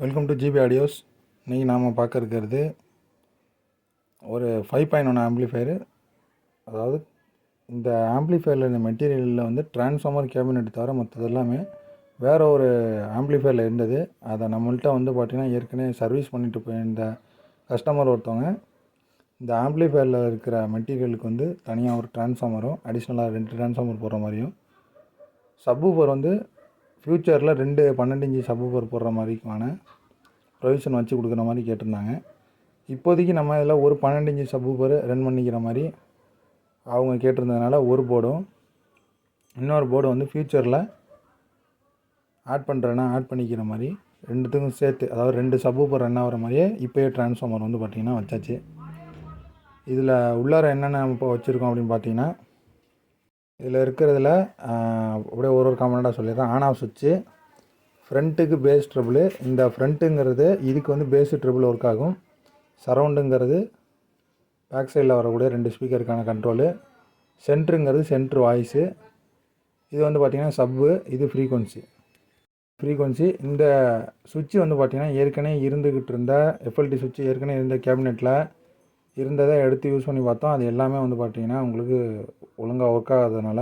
Welcome to GB audios. இன்றைக்கி நாம் பார்க்க இருக்கிறது ஒரு 5.1 ஆம்ப்ளிஃபயரு. அதாவது இந்த ஆம்ப்ளிஃபயரில் இந்த மெட்டீரியலில் வந்து டிரான்ஸ்ஃபார்மர் கேபினெட் தவிர மற்றது எல்லாமே வேறு ஒரு ஆம்ப்ளிஃபயரில் இருந்தது. அதை நம்மள்கிட்ட வந்து பார்த்திங்கன்னா ஏற்கனவே சர்வீஸ் பண்ணிட்டு போயிருந்த கஸ்டமர் ஒருத்தவங்க இந்த ஆம்ப்ளிஃபயரில் இருக்கிற மெட்டீரியலுக்கு வந்து தனியாக ஒரு டிரான்ஸ்ஃபார்மரும் அடிஷ்னலாக 2 டிரான்ஸ்ஃபார்மர் போடுற மாதிரியும், சப்வூஃபர் வந்து ஃப்யூச்சரில் 2 12 இன்ச்சு சப்வூஃபர் போடுற மாதிரிக்கான ப்ரொவிஷன் வச்சு கொடுக்குற மாதிரி கேட்டிருந்தாங்க. இப்போதைக்கு நம்ம இதில் ஒரு 12 இன்ச்சு சப்வூஃபர் ரன் பண்ணிக்கிற மாதிரி அவங்க கேட்டிருந்ததுனால ஒரு போர்டும், இன்னொரு போர்டு வந்து ஃப்யூச்சரில் ஆட் பண்ணிக்கிற மாதிரி ரெண்டுத்துக்கும் சேர்த்து, அதாவது 2 சப்வூஃபர் ரன் ஆகிற மாதிரியே இப்போயே டிரான்ஸ்ஃபார்மர் வந்து பார்த்திங்கன்னா வச்சாச்சு. இதில் உள்ளார என்னென்ன இப்போ வச்சுருக்கோம் அப்படின்னு பார்த்தீங்கன்னா, இதில் இருக்கிறதுல அப்படியே ஒரு காம்பனண்ட்டாக சொல்லிடுறேன். ஆன் ஆஃப் சுவிட்சு, ஃப்ரண்ட்டுக்கு பேஸ் ட்ரிபிள். இந்த ஃப்ரண்ட்டுங்கிறது இதுக்கு வந்து பேஸு ட்ரிபிள் ஒர்க் ஆகும். சரவுண்டுங்கிறது பேக் சைடில் வரக்கூடிய 2 ஸ்பீக்கருக்கான கண்ட்ரோலு. சென்ட்ருங்கிறது சென்ட்ரு வாய்ஸு. இது வந்து பார்த்திங்கன்னா சப்பு, இது ஃப்ரீக்வன்சி. இந்த சுவிட்சு வந்து பார்த்திங்கன்னா ஏற்கனவே இருந்துக்கிட்டு இருந்த எஃப்எல்டி சுவிட்சு ஏற்கனவே இருந்த கேபினெட்டில் இருந்ததை எடுத்து யூஸ் பண்ணி பார்த்தோம். அது எல்லாமே வந்து பார்த்திங்கன்னா உங்களுக்கு ஒழுங்காக ஒர்க் ஆகாததுனால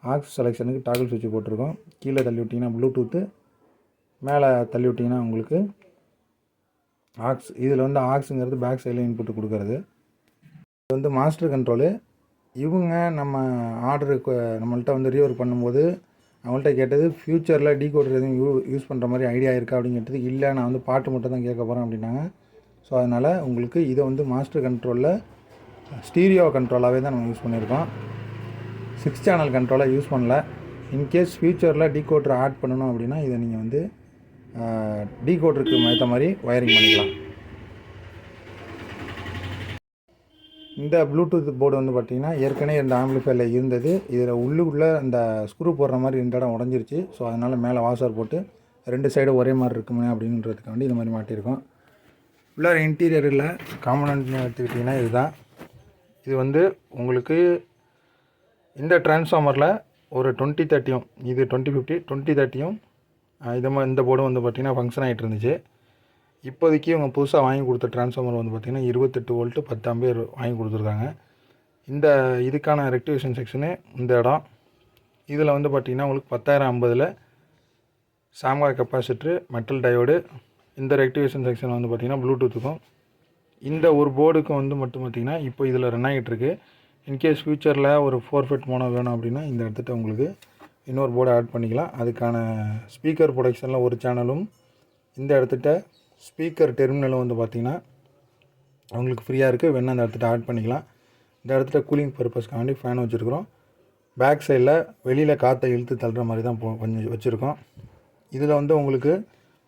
ஆக்ஸ் செலெக்ஷனுக்கு டாக்கிள் சுவிட்சு போட்டிருக்கோம். கீழே தள்ளி விட்டிங்கன்னா ப்ளூடூத்து, மேலே தள்ளி விட்டிங்கன்னா உங்களுக்கு ஆக்ஸ். இதில் வந்து ஆக்ஸுங்கிறது பேக் சைடில் இன்புட்டு கொடுக்குறது. இது வந்து மாஸ்டர் கண்ட்ரோலு. இவங்க நம்ம ஆர்டருக்கு நம்மள்கிட்ட வந்து ரீவர்க் பண்ணும்போது அவங்கள்ட்ட கேட்டது ஃப்யூச்சரில் டீகோடர் எதுவும் யூஸ் பண்ணுற மாதிரி ஐடியா இருக்கா அப்படின்னு கேட்டது. இல்லை, நான் வந்து பாட்டு மட்டும் தான் கேட்க போகிறேன் அப்படின்னாங்க. ஸோ அதனால் உங்களுக்கு இதை வந்து மாஸ்டர் கண்ட்ரோலில் ஸ்டீரியோ கண்ட்ரோலாகவே தான் நம்ம யூஸ் பண்ணியிருக்கோம். 6 சேனல் கண்ட்ரோலாக யூஸ் பண்ணல. இன்கேஸ் ஃப்யூச்சரில் டீகோடர் ஆட் பண்ணணும் அப்படின்னா இதை நீங்கள் வந்து டீகோடருக்கு ஏற்ற மாதிரி ஒயரிங் பண்ணிக்கலாம். இந்த ப்ளூடூத் போர்டு வந்து பார்த்திங்கன்னா ஏற்கனவே இந்த ஆம்ப்ளிஃபயரில் இருந்தது. இதில் உள்ளுக்குள்ளே அந்த ஸ்க்ரூ போடுற மாதிரி இந்த இடம் உடஞ்சிருச்சு. ஸோ அதனால் மேலே வாஷர் போட்டு 2 சைடு ஒரே மாதிரி இருக்குமே அப்படின்றதுக்காண்டி இந்த மாதிரி மாட்டியிருக்கோம். உள்ளார இன்டீரியரில் காம்பனண்ட்னு எடுத்துக்கிட்டிங்கன்னா இதுதான். இது வந்து உங்களுக்கு இந்த டிரான்ஸ்ஃபார்மரில் ஒரு 2030யும், இது 2050, 2030யும் இந்த போர்டும் வந்து பார்த்திங்கன்னா ஃபங்க்ஷன் ஆகிட்டு இருந்துச்சு. இப்போதைக்கு இவங்க புதுசாக வாங்கி கொடுத்த டிரான்ஸ்ஃபார்மர் வந்து பார்த்திங்கன்னா 28 வோல்ட்டு 10 ஆம்பியர் வாங்கி கொடுத்துருக்காங்க. இந்த இதுக்கான ரெக்டிவேஷன் செக்ஷனு இந்த இடம். இதில் வந்து பார்த்திங்கன்னா உங்களுக்கு 10,050ல் சாம்கா கெப்பாசிட்டரு, மெட்டல் டயோடு. இந்த ரெக்டிவேஷன் செக்ஷன் வந்து பார்த்திங்கன்னா ப்ளூடூத்துக்கும் இந்த ஒரு போர்டுக்கும் வந்து மட்டும் பார்த்திங்கன்னா இப்போ இதில் ரன் ஆகிட்டு இருக்குது. இன்கேஸ் ஃப்யூச்சரில் ஒரு 4 ஃபெட் மோனோ வேணும் அப்படின்னா இந்த இடத்துட்ட உங்களுக்கு இன்னொரு போர்டு ஆட் பண்ணிக்கலாம். அதுக்கான ஸ்பீக்கர் ப்ரொடக்ஷனில் ஒரு சேனலும், இந்த இடத்துட்ட ஸ்பீக்கர் டெர்மினலும் வந்து பார்த்திங்கன்னா அவங்களுக்கு ஃப்ரீயாக இருக்குது. வேணால் அந்த இடத்துட்ட ஆட் பண்ணிக்கலாம். இந்த இடத்துல கூலிங் பர்பஸ்க்காண்டி ஃபேன் வச்சுருக்குறோம். பேக் சைடில் வெளியில் காற்றை இழுத்து தள்ளுற மாதிரி தான் கொஞ்சம் வச்சுருக்கோம். இதில் வந்து உங்களுக்கு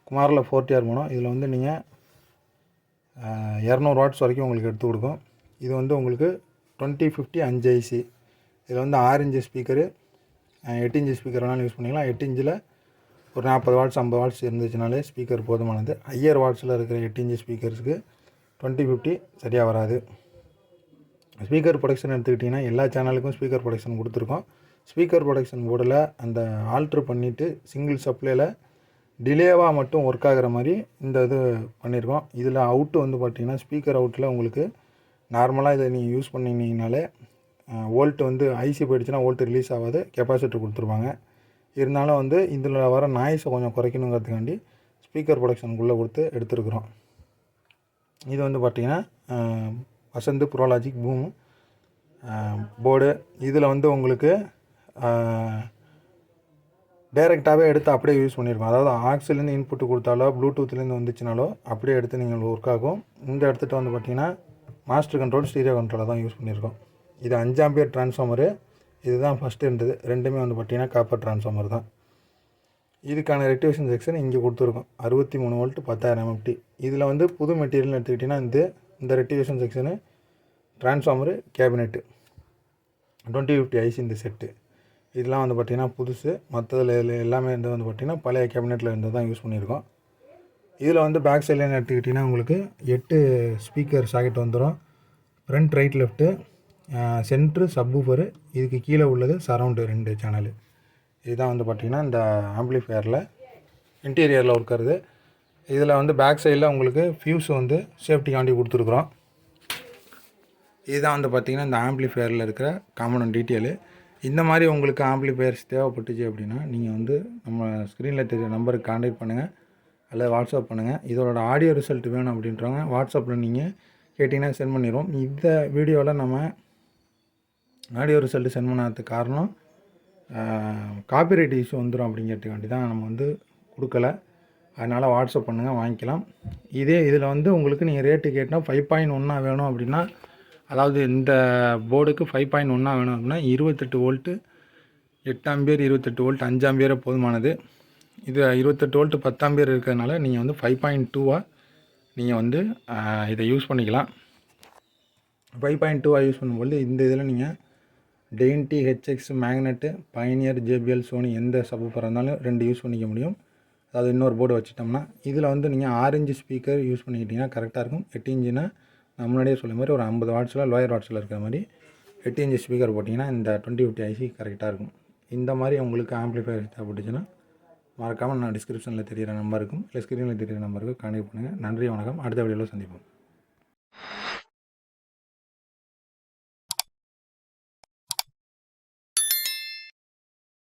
குமாரில் 40R மோனோ. இதில் வந்து நீங்கள் 200 வாட்ஸ் வரைக்கும் உங்களுக்கு எடுத்து கொடுக்கும். இது வந்து உங்களுக்கு 2050 5 ஐசி. இதில் வந்து 6 இன்ச்சு ஸ்பீக்கரு, 8 இன்ச்சு ஸ்பீக்கர் வேணாலும் யூஸ் பண்ணிக்கலாம். 8 இன்ச்சில் ஒரு 40 வாட்ஸ் 50 வாட்ஸ் இருந்துச்சுனாலே ஸ்பீக்கர் போதுமானது. ஹையர் வாட்ஸில் இருக்கிற 8 இன்ச்சு ஸ்பீக்கர்ஸுக்கு 2050 சரியாக வராது. ஸ்பீக்கர் ப்ரொடக்ஷன் எடுத்துக்கிட்டிங்கன்னா எல்லா சேனலுக்கும் ஸ்பீக்கர் ப்ரொடக்ஷன் கொடுத்துருக்கோம். ஸ்பீக்கர் ப்ரொடக்ஷன் போர்டில் அந்த ஆல்ட்ரு பண்ணிவிட்டு சிங்கிள் சப்ளையில் டிலேவாக மட்டும் ஒர்க் ஆகிற மாதிரி இந்த இது பண்ணியிருக்கோம். இதில் அவுட்டு வந்து பார்த்திங்கன்னா ஸ்பீக்கர் அவுட்டில் உங்களுக்கு நார்மலாக இதை நீங்கள் யூஸ் பண்ணிங்கனாலே வோல்ட்டு வந்து ஐசி போயிடுச்சுன்னா வோல்ட்டு ரிலீஸ் ஆகாது, கெப்பாசிட்டர் கொடுத்துருவாங்க. இருந்தாலும் வந்து இதில் வர நாய்ஸை கொஞ்சம் குறைக்கணுங்கிறதுக்காண்டி ஸ்பீக்கர் ப்ரொடக்ஷனுக்குள்ளே கொடுத்து எடுத்துருக்குறோம். இது வந்து பார்த்திங்கன்னா வசந்த் ப்ரோலாஜிக் பூம் போர்டு. இதில் வந்து உங்களுக்கு டைரெக்டாகவே எடுத்து அப்படியே யூஸ் பண்ணியிருக்கோம். அதாவது ஆக்ஸ்லேருந்து இன்புட்டு கொடுத்தாலோ ப்ளூடூத்லேருந்து வந்துச்சுனாலோ அப்படியே எடுத்து நீங்கள் ஒர்க் ஆகும். இந்த இடத்துட்டு வந்து பார்த்திங்கன்னா மாஸ்டர் கண்ட்ரோல், ஸ்டீரியோ கண்ட்ரோலை தான் யூஸ் பண்ணியிருக்கோம். இது 5 ஆம்பியர் டிரான்ஸ்ஃபார்மரு. இதுதான் ஃபஸ்ட்டு இருந்தது. ரெண்டுமே வந்து பார்த்திங்கன்னா காப்பர் டிரான்ஸ்ஃபார்மர் தான். இதுக்கான ரெக்டிவேஷன் செக்ஷன் இங்கே கொடுத்துருக்கோம். 63 வோல்ட்டு 10,000 MFT. இதில் வந்து புது மெட்டீரியல் எடுத்துக்கிட்டிங்கன்னா இந்த ரெக்டிவேஷன் செக்ஷனு, டிரான்ஸ்ஃபார்மரு, கேபினெட்டு 2050 ஐசி இந்த செட்டு. இதெல்லாம் வந்து பார்த்திங்கன்னா புதுசு. மற்றதில் எல்லாமே வந்து பார்த்திங்கன்னா பழைய கேபினெட்டில் இருந்து தான் யூஸ் பண்ணியிருக்கோம். இதில் வந்து பேக் சைட்லேன்னு எடுத்துக்கிட்டிங்கன்னா உங்களுக்கு 8 ஸ்பீக்கர் சாக்கெட் வந்துடும். Front, right, left, centre, subwoofer. இதுக்கு கீழே உள்ளது சரவுண்டு 2 சேனலு. இதுதான் வந்து பார்த்திங்கன்னா இந்த ஆம்ப்ளிஃபயரில் இன்டீரியரில் இருக்கிறது. இதில் வந்து பேக் சைடில் உங்களுக்கு ஃபியூஸ் வந்து சேஃப்டிக்காண்டி கொடுத்துருக்குறோம். இதுதான் வந்து பார்த்திங்கன்னா இந்த ஆம்ப்ளிஃபையரில் இருக்கிற காம்பனன்ட் டீட்டெயிலு. இந்த மாதிரி உங்களுக்கு ஆம்ப்ளிஃபையர்ஸ் தேவைப்பட்டுச்சு அப்படின்னா நீங்கள் வந்து நம்ம ஸ்க்ரீனில் தெரிய நம்பருக்கு கான்டாக்ட் பண்ணுங்கள் அல்லது வாட்ஸ்அப் பண்ணுங்கள். இதோட ஆடியோ ரிசல்ட் வேணும் அப்படின்றவங்க வாட்ஸ்அப்பில் நீங்கள் கேட்டிங்கன்னா சென்ட் பண்ணிடுவோம். இந்த வீடியோவில் நம்ம ஆடியோ ரிசல்ட் சென்ட் பண்ணாததுக்கு காரணம் காப்பிரைட் இஷ்யூ வந்துடும் அப்படிங்கிறதுக்காண்டி தான் நம்ம வந்து கொடுக்கல. அதனால் வாட்ஸ்அப் பண்ணுங்கள், வாங்கிக்கலாம். இதே இதில் வந்து உங்களுக்கு நீங்கள் ரேட்டு கேட்டால் 5.1 வேணும் அப்படின்னா, அதாவது இந்த போர்டுக்கு 5.1 வேணும் அப்படின்னா 28 வோல்ட்டு 8 ஆம்பியர் 28 வோல்ட் 5 ஆம்பியரே போதுமானது. இது 28 வோல்ட் 10 ஆம்பியர் இருக்கிறதுனால நீங்கள் வந்து 5.2 நீங்கள் வந்து இதை யூஸ் பண்ணிக்கலாம். 5.2 யூஸ் பண்ணும்போது இந்த இதில் நீங்கள் டெயின்டி, ஹெச்எக்ஸ், மேக்னெட்டு, பயனியர், ஜேபிஎல், சோனி எந்த சப்வூஃபர் இருந்தாலும் 2 யூஸ் பண்ணிக்க முடியும். அதாவது இன்னொரு போர்டு வச்சுட்டோம்னா இதில் வந்து நீங்கள் 6 இன்ச் ஸ்பீக்கர் யூஸ் பண்ணிக்கிட்டிங்கன்னா கரெக்டாக இருக்கும். 8 இன்ச்சுனா நான் முன்னாடியே சொல்ல மாதிரி ஒரு 50 வாட்ஸில் லோயர் வாட்ஸில் இருக்கிற மாதிரி 8 இன்ச் ஸ்பீக்கர் போட்டிங்கன்னா இந்த 2050 ஐசி கரெக்டாக இருக்கும். இந்த மாதிரி உங்களுக்கு ஆம்ப்ளிஃபையர் தேவைப்பட்டுச்சுன்னா மறக்காமல் நான் டிஸ்கிரிப்ஷனில் தெரிகிற நம்பருக்கும் இல்லை ஸ்க்ரீனில் தெரிகிற நம்பருக்கும் கான்டாக்ட் பண்ணுங்கள். நன்றி, வணக்கம். அடுத்த வீடியோவில் சந்திப்போம்.